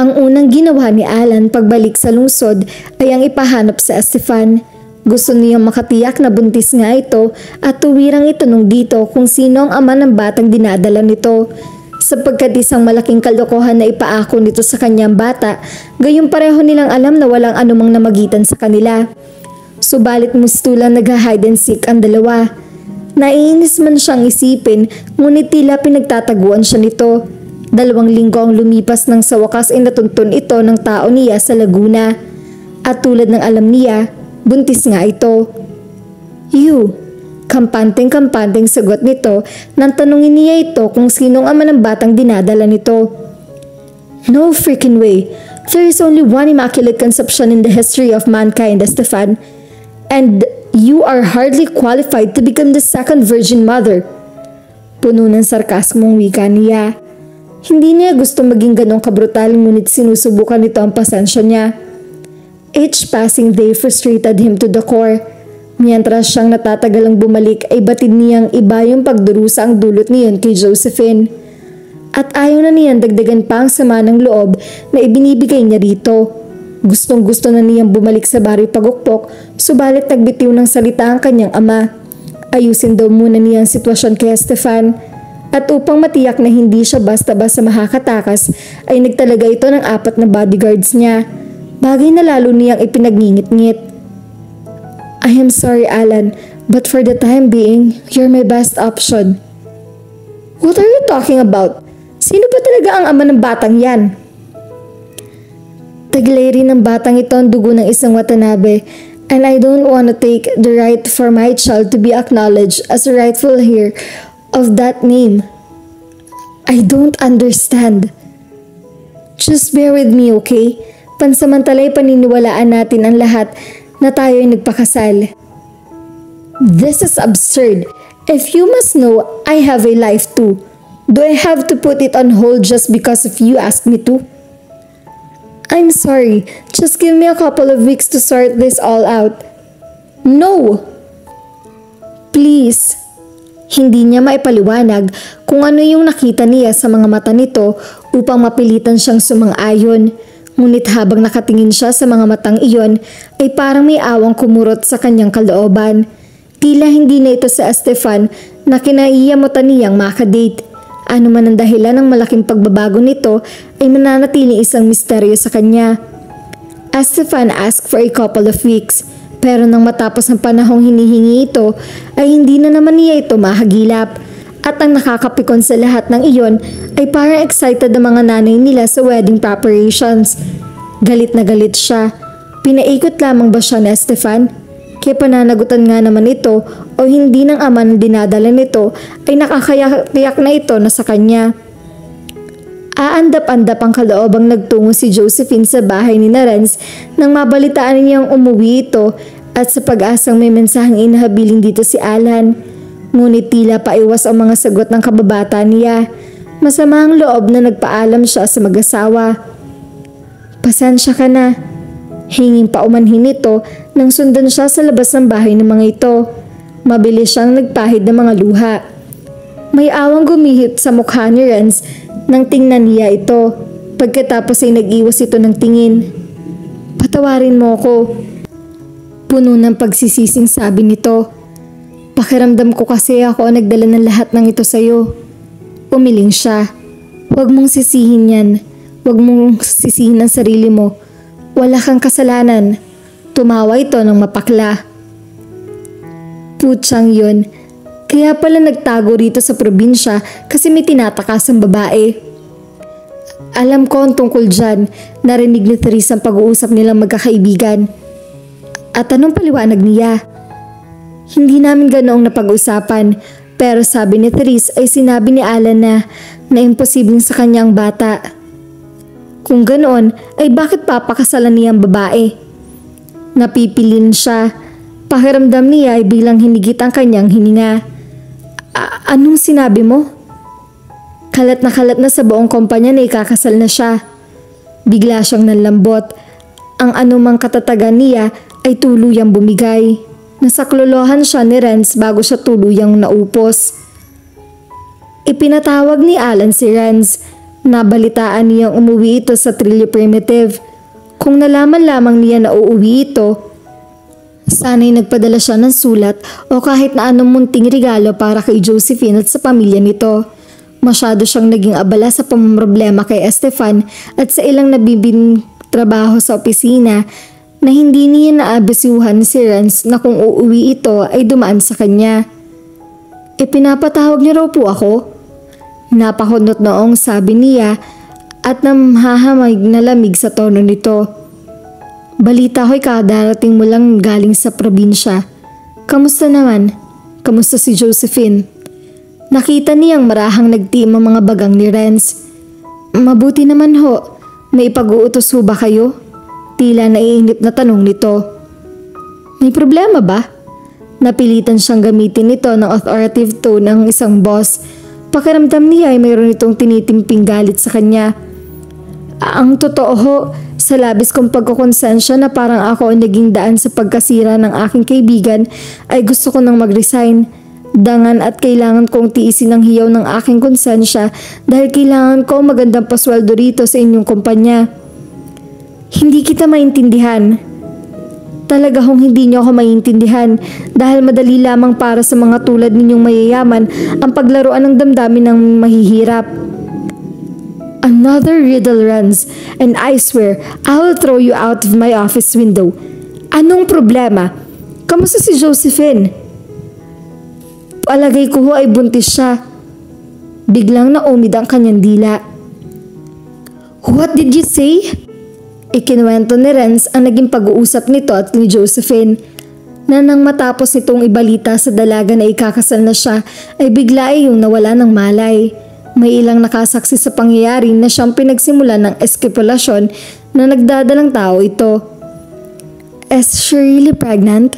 Ang unang ginawa ni Alan pagbalik sa lungsod ay ang ipahanap sa Estefan. Gusto niyang makatiyak na buntis nga ito at tuwirang itanong dito kung sino ang ama ng batang dinadala nito. Sapagkat isang malaking kalokohan na ipaako nito sa kanyang bata, gayong pareho nilang alam na walang anumang namagitan sa kanila. Subalit mustulang nag-hide and seek ang dalawa. Naiinis man siyang isipin, ngunit tila pinagtataguan siya nito. 2 linggo ang lumipas nang sa wakas ay natuntun ito ng tao niya sa Laguna. At tulad ng alam niya, buntis nga ito. "You," kampanteng-kampanteng sagot nito nang tanungin niya ito kung sinong ama ng batang dinadala nito. "No freaking way. There is only one immaculate conception in the history of mankind, Estefan. And you are hardly qualified to become the second virgin mother." Puno ng sarkasmong wika niya. Hindi niya gusto maging ganong kabrutal, ngunit sinusubukan nito ang pasensya niya. Each passing day frustrated him to the core. Miyentras siyang natatagalang bumalik ay batid niyang iba yung pagdurusa ang dulot niyon kay Josephine. At ayaw na niyang dagdagan pa ang sama ng loob na ibinibigay niya rito. Gustong gusto na niyang bumalik sa baryo Pagukpok, subalit nagbitiw ng salita ang kanyang ama. Ayusin daw muna niya ang sitwasyon kay Estefan. At upang matiyak na hindi siya basta-basta makakatakas, ay nagtalaga ito ng 4 na bodyguards niya. Bagay na lalo niyang ipinagngingit-ngit. "I am sorry, Alan, but for the time being, you're my best option." "What are you talking about? Sino ba talaga ang ama ng batang yan?" Taglay rin ng batang ito ang dugo ng isang Watanabe, and I don't want to take the right for my child to be acknowledged as a rightful heir of that name. I don't understand. Just bear with me, okay? Pansamantalay paniniwalaan natin ang lahat na tayo ay nagpakasal. This is absurd. If you must know, I have a life too. Do I have to put it on hold just because of you asked me to? I'm sorry. Just give me a couple of weeks to sort this all out. No! Please. Hindi niya maipaliwanag kung ano yung nakita niya sa mga mata nito upang mapilitan siyang sumang-ayon. Ngunit habang nakatingin siya sa mga matang iyon, ay parang may awang kumurot sa kanyang kalooban. Tila hindi na ito sa Estefan na kinaiyamutan niyang makadate. Ano man ang dahilan ng malaking pagbabago nito ay mananatiling isang misteryo sa kanya. Estefan asked for a couple of weeks. Pero nang matapos ang panahong hinihingi ito, ay hindi na naman niya ito mahagilap. At ang nakakapikon sa lahat ng iyon ay parang excited ang mga nanay nila sa wedding preparations. Galit na galit siya. Pinaikot lamang ba siya ni Estefan? Kaya pananagutan nga naman ito o hindi ng ama ng dinadala nito ay nakakayak na ito na sa kanya. Aandap-andap ang kaloobang nagtungo si Josephine sa bahay ni Renz nang mabalitaan niyang umuwi ito at sa pag-asang may mensaheng inahabiling dito si Alan. Ngunit tila paiwas ang mga sagot ng kababata niya. Masama ang loob na nagpaalam siya sa mag-asawa. "Pasensya ka na." Hinging paumanhin ito nang sundan siya sa labas ng bahay ng mga ito. Mabilis siyang nagpahid ng mga luha. May awang gumihit sa mukha ni Renz nang tingnan niya ito. Pagkatapos ay nag-iwas ito ng tingin. "Patawarin mo ko." Puno ng pagsisising sabi nito. "Pakiramdam ko kasi ako ang nagdala ng lahat ng ito sa'yo." Umiling siya. "Huwag mong sisihin yan. Huwag mong sisihin ang sarili mo. Wala kang kasalanan." Tumawa ito ng mapakla. Putsang yun. Kaya pala nagtago rito sa probinsya kasi may tinatakas ang babae. "Alam ko ang tungkol dyan." Narinig ni Therese ang pag-uusap nilang magkakaibigan. "At anong paliwanag niya?" "Hindi namin ganoong napag-usapan, pero sabi ni Therese ay sinabi ni Alan na imposibleng sa kanya ang bata. Kung ganoon ay bakit papakasalan niya ang babae?" Napipilin siya. Pakiramdam niya ay bilang hinigit ang kanyang hininga. Anong sinabi mo?" Kalat na sa buong kumpanya na ikakasal na siya. Bigla siyang nanlambot. Ang anumang katatagan niya ay tuluyang bumigay. Nasaklolohan siya ni Renz bago siya tuluyang naupos. Ipinatawag ni Alan si Renz. Nabalitaan niyang umuwi ito sa Trillo Primitive. Kung nalaman lamang niya na uuwi ito, sana'y nagpadala siya ng sulat o kahit na anong munting regalo para kay Josephine at sa pamilya nito. Masyado siyang naging abala sa pamroblema kay Estefan at sa ilang nabibing trabaho sa opisina na hindi niya naabisuhan si Renz na kung uuwi ito ay dumaan sa kanya. Pinapatawag niyo raw po ako? Napahunot noong sabi niya at namhahamig na lamig sa tono nito. Balita ko'y kadarating mo lang galing sa probinsya. Kamusta naman? Kamusta si Josephine? Nakita niyang marahang nagtiim ang mga bagang ni Renz. Mabuti naman ho. May pag-uutos ho ba kayo? Tila naiinip na tanong nito. May problema ba? Napilitan siyang gamitin ito ng authoritative tone ng isang boss. Pakiramdam niya ay mayroon itong tinitimping galit sa kanya. Ang totoo ho, sa labis kong pagkukonsensya na parang ako ang naging daan sa pagkasira ng aking kaibigan ay gusto ko nang mag-resign. Dangan at kailangan kong tiisin ang hiyaw ng aking konsensya dahil kailangan ko magandang pasweldo rito sa inyong kumpanya. Hindi kita maintindihan. Talaga hong hindi niyo ako maintindihan dahil madali lamang para sa mga tulad ninyong mayayaman ang paglaruan ng damdamin ng mahihirap. Another riddle runs and I swear I will throw you out of my office window. Anong problema? Kamusta si Josephine? Palagay ko ho ay buntis siya. Biglang naumid ang kanyang dila. What did you say? Ikinuwento ni Renz ang naging pag-uusap nito at ni Josephine na nang matapos nitong ibalita sa dalaga na ikakasal na siya ay bigla ay yung nawala ng malay. May ilang nakasaksi sa pangyayari na siyang pinagsimulan ng eskipulasyon na nagdadalang tao ito. Is she really pregnant?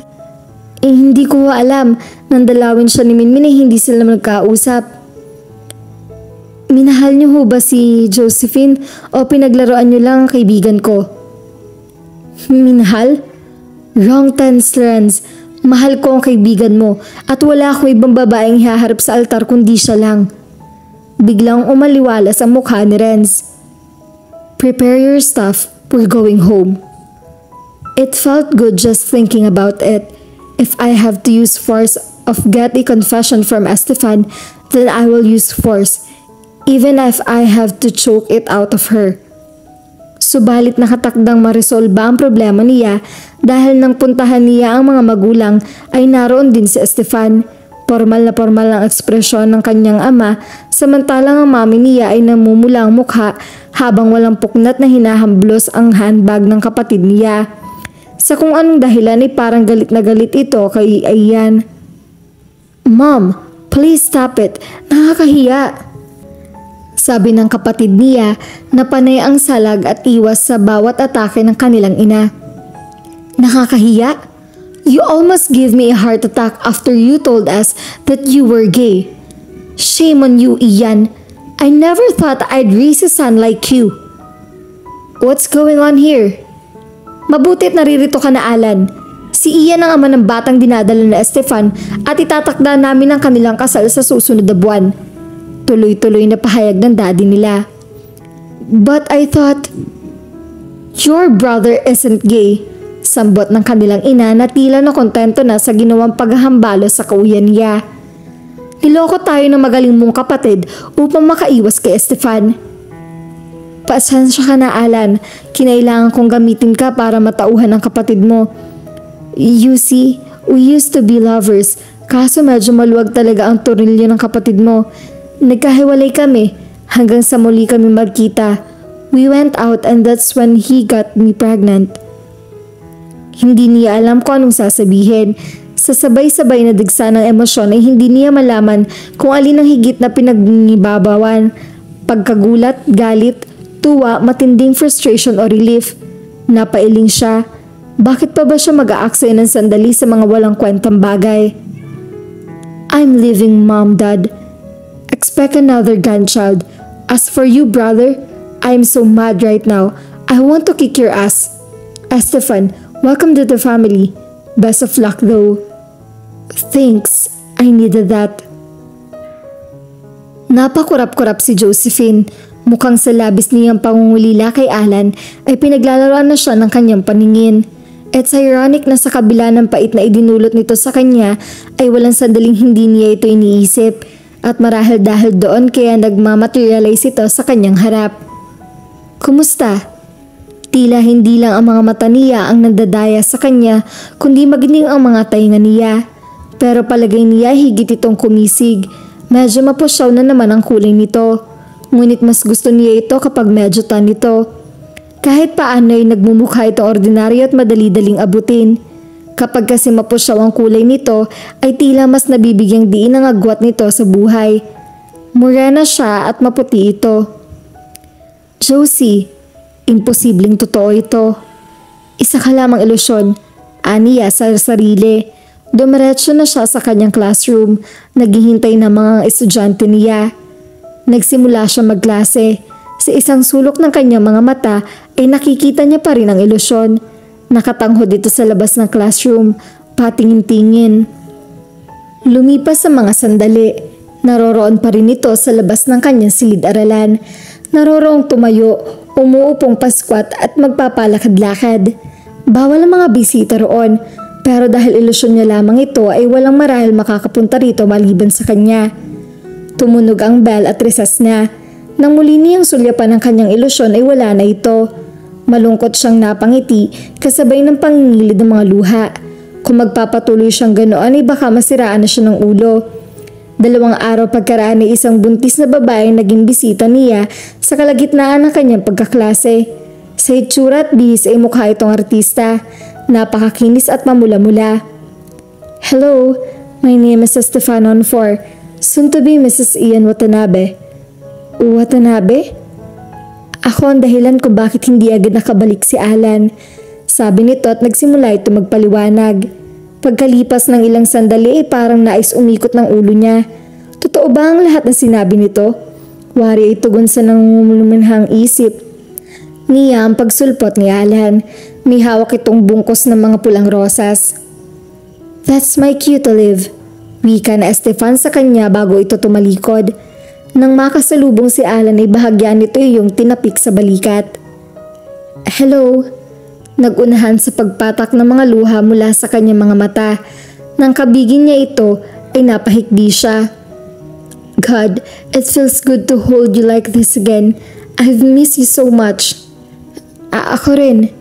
Hindi ko alam. Nandalawin siya ni Minmin ay hindi sila nagkausap. Minahal niyo ho ba si Josephine o pinaglaruan niyo lang ang kaibigan ko? Minahal? Wrong tense, Renz. Mahal ko ang kaibigan mo at wala akong ibang babaeng hihaharap sa altar kundi siya lang. Biglang umaliwalas ang mukha ni Renz. Prepare your stuff, we're going home. It felt good just thinking about it. If I have to use force of get a confession from Estefan, then I will use force. Even if I have to choke it out of her. Subalit nakatakdang maresolba ang problema niya dahil nang puntahan niya ang mga magulang ay naroon din si Estefan. Formal ang ekspresyon ng kanyang ama samantalang ang mami niya ay namumula ang mukha habang walang puknat na hinahamblos ang handbag ng kapatid niya. Sa kung anong dahilan ay parang galit na galit ito kay Ayan. Mom, please stop it. Nakakahiya. Sabi ng kapatid niya na panay ang salag at iwas sa bawat atake ng kanilang ina. Nakakahiya? You almost gave me a heart attack after you told us that you were gay. Shame on you, Ian. I never thought I'd raise a son like you. What's going on here? Mabutit naririto ka na, Alan. Si Ian ang ama ng batang dinadala na Estefan at itatakda namin ang kanilang kasal sa susunod na buwan. Tuloy-tuloy na pahayag ng daddy nila. But I thought, your brother isn't gay. Sambot ng kanilang ina na tila na kontento na sa ginawang paghahambalo sa kauyan niya. Niloko tayo ng magaling mong kapatid upang makaiwas kay Estefan. Pasensya ka na, Alan. Kinailangan kong gamitin ka para matauhan ang kapatid mo. You see, we used to be lovers. Kaso medyo maluwag talaga ang tornilyo ng kapatid mo. Nagkahiwalay kami hanggang sa muli kami magkita. We went out and that's when he got me pregnant. Hindi niya alam kung anong sasabihin. Sa sabay-sabay na digsa ng emosyon ay hindi niya malaman kung alin ang higit na pinagnibabawan. Pagkagulat, galit, tuwa, matinding frustration o relief. Napailing siya. Bakit pa ba siya mag-aaksaya ng sandali sa mga walang kwentang bagay? I'm leaving, Mom, Dad. Expect another grandchild. As for you, brother, I'm so mad right now. I want to kick your ass. Estefan, welcome to the family. Best of luck though. Thanks, I needed that. Napakurap-kurap si Josephine. Mukhang sa labis niyang pangungulila kay Alan ay pinaglalaroan na siya ng kanyang paningin. It's ironic na sa kabila ng pait na idinulot nito sa kanya ay walang sandaling hindi niya ito iniisip at marahil dahil doon kaya nagmamaterialize ito sa kanyang harap. Kumusta? Tila hindi lang ang mga mata niya ang nandadaya sa kanya kundi maging ang mga tainga niya. Pero palagay niya higit itong kumisig. Medyo mapusyaw na naman ang kulay nito. Ngunit mas gusto niya ito kapag medyo tan ito. Kahit paano ay nagmumukha itong ordinaryo at madali-daling abutin. Kapag kasi mapusyaw ang kulay nito ay tila mas nabibigyang diin ang agwat nito sa buhay. Morena siya at maputi ito. Josie, imposibleng totoo ito. Isa ka lamang ilusyon, aniya sa sarili. Dumiretso na siya sa kanyang classroom, naghihintay ng mga estudyante niya. Nagsimula siya magklase. Sa isang sulok ng kanyang mga mata ay nakikita niya pa rin ang ilusyon. Nakatanghod dito sa labas ng classroom, patingin-tingin. Lumipas sa mga sandali, naroroon pa rin ito sa labas ng kanyang silid-aralan. Naroroong tumayo, umuupong paskwat at magpapalakad-lakad. Bawal ang mga bisita roon, pero dahil ilusyon niya lamang ito ay walang marahil makakapunta rito maliban sa kanya. Tumunog ang bell at resas na. Nang muli niyang sulyapan ang kanyang ilusyon ay wala na ito. Malungkot siyang napangiti kasabay ng pangingilid ng mga luha. Kung magpapatuloy siyang ganoon ay baka masiraan na siya ng ulo. 2 araw pagkaraan ay isang buntis na babae naging bisita niya sa kalagitnaan ng kanyang pagkaklase. Sa itsura at bihis ay mukha itong artista. Napakakinis at mamula-mula. Hello, my name is Stefano Onfor, soon to be Mrs. Ian Watanabe. Watanabe? Ako ang dahilan kung bakit hindi agad nakabalik si Alan. Sabi nito at nagsimula ito magpaliwanag. Pagkalipas ng ilang sandali ay parang nais umikot ng ulo niya. Totoo ba ang lahat ng sinabi nito? Wari ay tugon sa nanguluminhang isip. Niya ang pagsulpot ni Alan. May hawak itong bungkos ng mga pulang rosas. That's my cue to live. Wika na Estefan sa kanya bago ito tumalikod. Nang makasalubong si Alan ay bahagyan nito yung tinapik sa balikat. Hello. Nagunahan sa pagpatak ng mga luha mula sa kanyang mga mata. Nang kabigin niya ito ay napahikdi siya. God, it feels good to hold you like this again. I've missed you so much. Ako rin.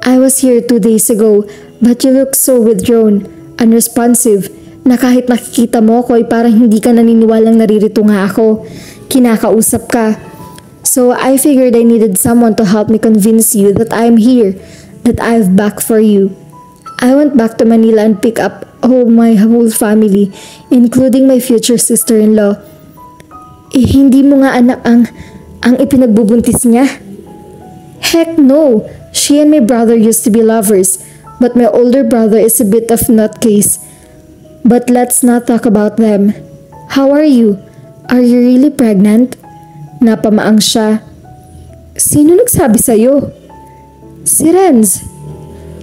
I was here 2 days ago but you look so withdrawn, unresponsive, na kahit nakikita mo ko ay parang hindi ka naniniwalang naririto nga ako. Kinakausap ka. So I figured I needed someone to help me convince you that I'm here, that I've back for you. I went back to Manila and pick up my whole family, including my future sister-in-law. Hindi mo nga anak ang ipinagbubuntis niya? Heck no! She and my brother used to be lovers, but my older brother is a bit of nutcase. But let's not talk about them. How are you? Are you really pregnant? Napamaang siya. Sino nagsabi sa'yo? Si Renz.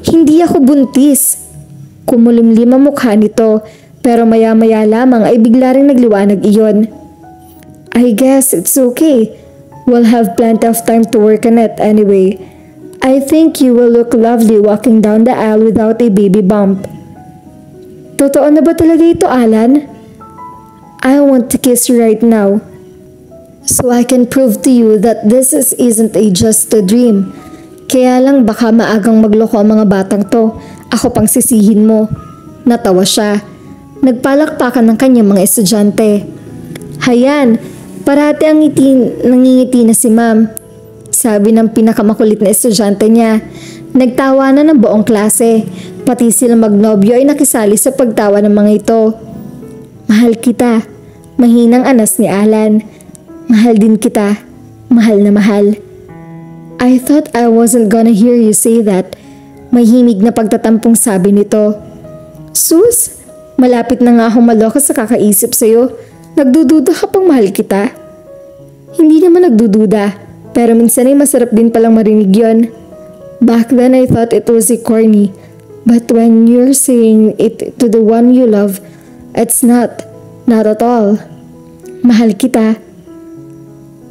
Hindi ako buntis. Kumulimlim ang mukha nito, pero maya-maya lamang ay bigla ring nagliwanag iyon. I guess it's okay. We'll have plenty of time to work on it anyway. I think you will look lovely walking down the aisle without a baby bump. Totoo na ba talaga ito, Alan? I want to kiss you right now. So I can prove to you that this isn't just a dream. Kaya lang baka maagang magloko ang mga batang to. Ako pang sisihin mo. Natawa siya. Nagpalakpakan ng kanyang mga estudyante. Hayan, parati ang nangingiti na si ma'am. Sabi ng pinakamakulit na estudyante niya. Nagtawanan ng buong klase. Pati sila magnobyo ay nakisali sa pagtawa ng mga ito. Mahal kita. Mahinang anas ni Alan. Mahal din kita. Mahal na mahal. I thought I wasn't gonna hear you say that. May himig na pagtatampong sabi nito. Sus, malapit na nga akong maloka sa kakaisip sa'yo. Nagdududa ka pang mahal kita. Hindi naman nagdududa, pero minsan ay masarap din palang marinig yon. Back then I thought it was corny, but when you're saying it to the one you love, it's not at all. Mahal kita.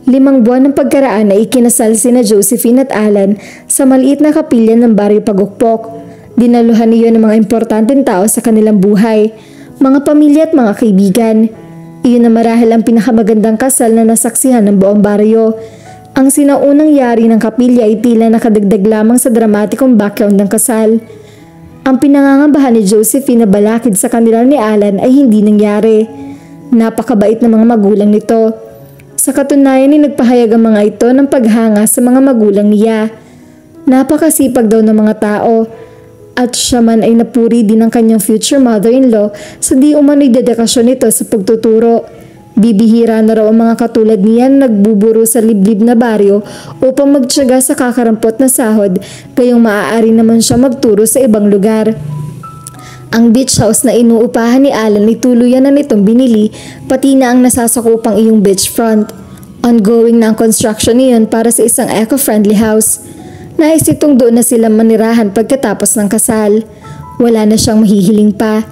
5 buwan ng pagkaraan ay ikinasal sina Josephine at Alan sa maliit na kapilya ng Baryo Pagukpok. Dinaluhan niyo ng mga importanteng tao sa kanilang buhay, mga pamilya at mga kaibigan. Iyon na marahil ang pinakamagandang kasal na nasaksihan ng buong baryo. Ang sinaunang yari ng kapilya ay tila nakadagdag lamang sa dramatikong background ng kasal. Ang pinangangabahan ni Josephine na balakid sa kanila ni Alan ay hindi nangyari. Napakabait ng mga magulang nito. Sa katunayan ay nagpahayag ang mga ito ng paghanga sa mga magulang niya. Napakasipag daw ng mga tao. At siya man ay napuri din ng kanyang future mother-in-law sa di umano'y dedikasyon nito sa pagtuturo. Bibihira na raw ang mga katulad niya na nagbuburo sa liblib na baryo upang magtiyaga sa kakarampot na sahod, gayong maaari naman siya magturo sa ibang lugar. Ang beach house na inuupahan ni Alan ay tuluyan na nitong binili, pati na ang nasasakupang iyong beachfront. Ongoing na ang construction niyon para sa isang eco-friendly house. Nais itong doon na sila manirahan pagkatapos ng kasal. Wala na siyang mahihiling pa.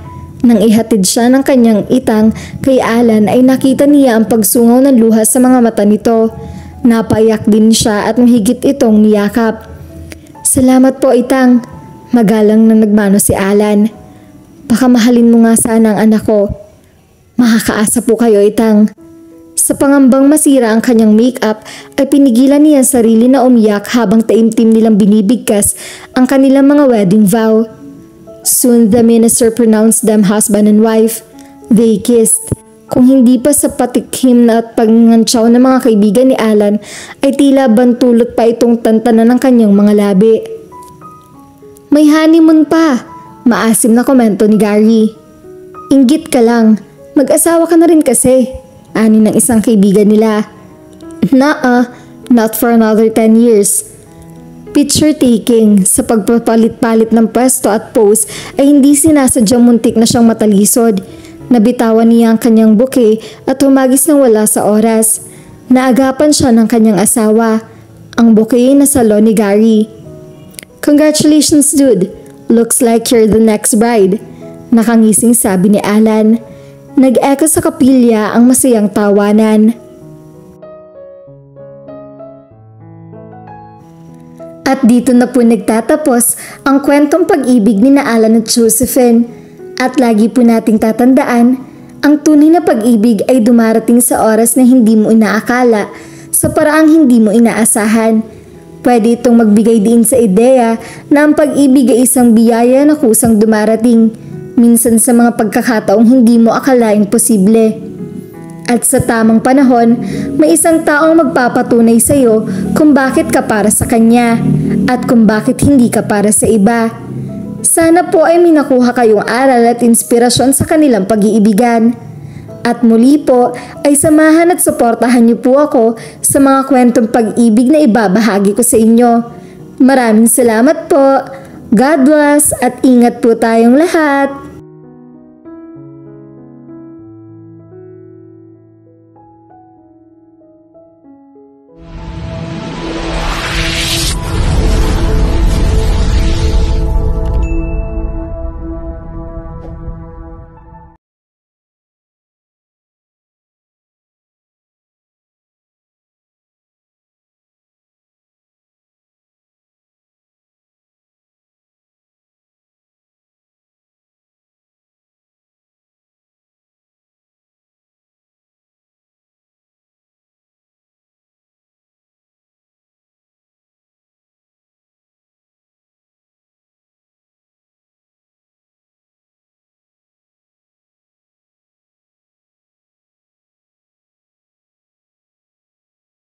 Nang ihatid siya ng kanyang itang kay Alan ay nakita niya ang pagsungaw ng luha sa mga mata nito. Napaiyak din siya at mahigit itong niyakap. "Salamat po, itang." Magalang na nagmano si Alan. "Baka mahalin mo nga sana ang anak ko." "Makakaasa po kayo, itang." Sa pangambang masira ang kanyang make-up ay pinigilan niya ang sarili na umiyak habang taimtim nilang binibigkas ang kanilang mga wedding vow. Soon the minister pronounced them husband and wife. They kissed. Kung hindi pa sa patikhim na at pangangantsaw ng mga kaibigan ni Alan ay tila bantulot pa itong tantanan ng kanyang mga labi. "May honeymoon pa," maasim na komento ni Gary. "Inggit ka lang, mag-asawa ka na rin kasi," ani ng isang kaibigan nila. Not for another 10 years. Picture taking sa pagpapalit-palit ng pwesto at pose ay hindi sinasadyang muntik na siyang matalisod. Nabitawan niya ang kanyang bouquet at humagis ng wala sa oras. Naagapan siya ng kanyang asawa. Ang bouquet na salon ni Gary. "Congratulations, dude. Looks like you're the next bride," nakangising sabi ni Alan. Nag-echo sa kapilya ang masayang tawanan. At dito na po nagtatapos ang kwentong pag-ibig ni Alan at Josephine. At lagi po nating tatandaan, ang tunay na pag-ibig ay dumarating sa oras na hindi mo inaakala, sa paraang hindi mo inaasahan. Pwede itong magbigay din sa ideya na ang pag-ibig ay isang biyaya na kusang dumarating, minsan sa mga pagkakataong hindi mo akalaing posible. At sa tamang panahon, may isang taong magpapatunay sa iyo kung bakit ka para sa kanya at kung bakit hindi ka para sa iba. Sana po ay may nakuha kayong aral at inspirasyon sa kanilang pag-iibigan. At muli po ay samahan at suportahan niyo po ako sa mga kwentong pag-ibig na ibabahagi ko sa inyo. Maraming salamat po. God bless at ingat po tayong lahat.